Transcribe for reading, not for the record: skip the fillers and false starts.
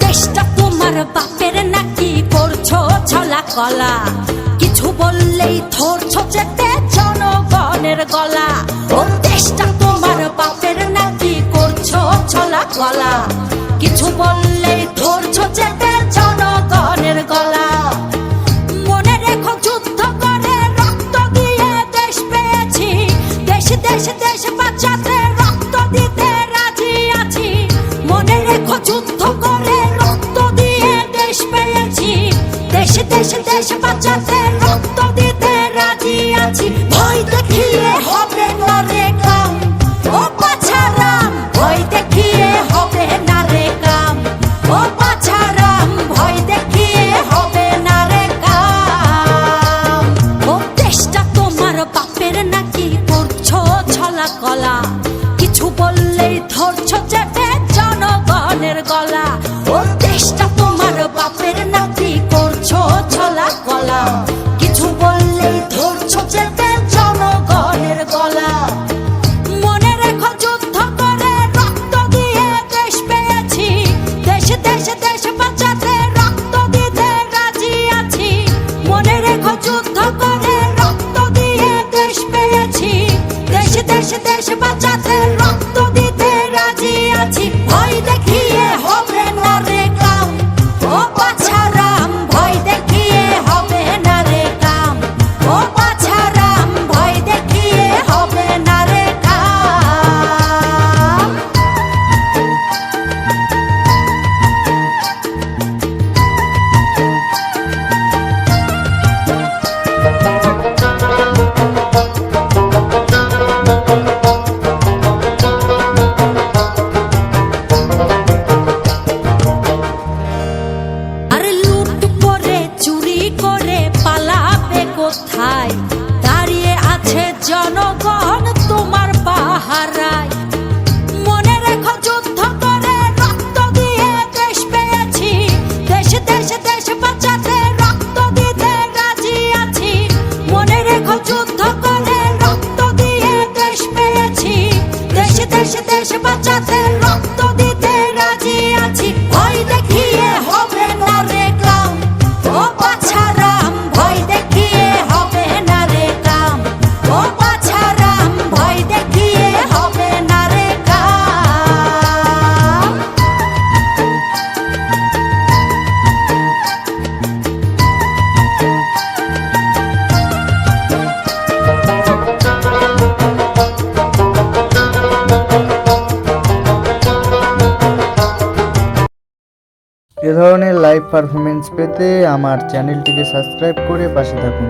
দেশটা তোমার বাপের নাকি করছো ছলা কলা, কিছু বললেই ধরছো চেপে জনগণের গলা। ও দেশটা তোমার বাপের নাকি করছো ছলা কলা, কিছু বললেই ধরছো চেপে জনগণের গলা। মনে রেখো যুদ্ধ করে রক্ত দিয়ে দেশ পেয়েছি, দেশ দেশ দেশ বাঁচাতে রক্ত দিতে রাজি আছি। মনে রেখো যুদ্ধ করে রক্ত দিয়ে দেশ পেয়েছি, দেশ দেশ দেশ বাঁচাতে রক্ত দিতে রাজি আছি। ভয় দেখিয়ে হবে না রে কাম, ও বাছারাম ভয় দেখিয়ে হবে না রে কাম, ও বাছারাম ভয় দেখিয়ে হবে না রে কাম। ও দেশটা তোমার বাপের নাকি করছো ছলা কলা, কিছু বললেই ধরছো চেপে জনগণের গলা। ও দেশটা তোমার বাপের নাকি করছো ছলা কলা, কিছু বললেই ধরছো চেপে জনগণের গলা। মনে রেখো যুদ্ধ করে রক্ত দিয়ে দেশ পেয়েছি, দেশ দেশ দেশ বাঁচাতে রক্ত দিতে রাজি আছি। মনে রেখো যুদ্ধ করে রক্ত দিয়ে দেশ পেয়েছি, দেশ দেশ দেশ বাঁচাতে রক্ত দিতে রাজি আছি। ভয় দেখিয়ে হবে না রে কাম, ও বাছারাম ভয় দেখিয়ে হবে না রে কাম, ও বাছারাম ভয় দেখিয়ে হবে না রে কাম। আরে লুট করে চুরি করে পালাবে কোথায়, দাঁড়িয়ে আছে জনগণ তোমার পাহারায়। মনে রেখো যুদ্ধ করে রক্ত দিয়ে দেশ পেয়েছি, দেশ দেশ দেশ বাঁচাতে রক্ত দিতে রাজি আছি। মনে রেখো যুদ্ধ করে রক্ত দিয়ে দেশ পেয়েছি, দেশ দেশ দেশ বাঁচাতে রক্ত দিতে রাজি আছি। ভয় দেখিয়ে হবে না রে কাম, ও বাছারাম ভয় দেখিয়ে হবে না রে কাম, ও বাছারাম ভয় দেখিয়ে হবে না রে কাম। এ ধরনের লাইভ পারফরমেন্স পেতে আমার চ্যানেলটিকে সাবস্ক্রাইব করে পাশে থাকুন।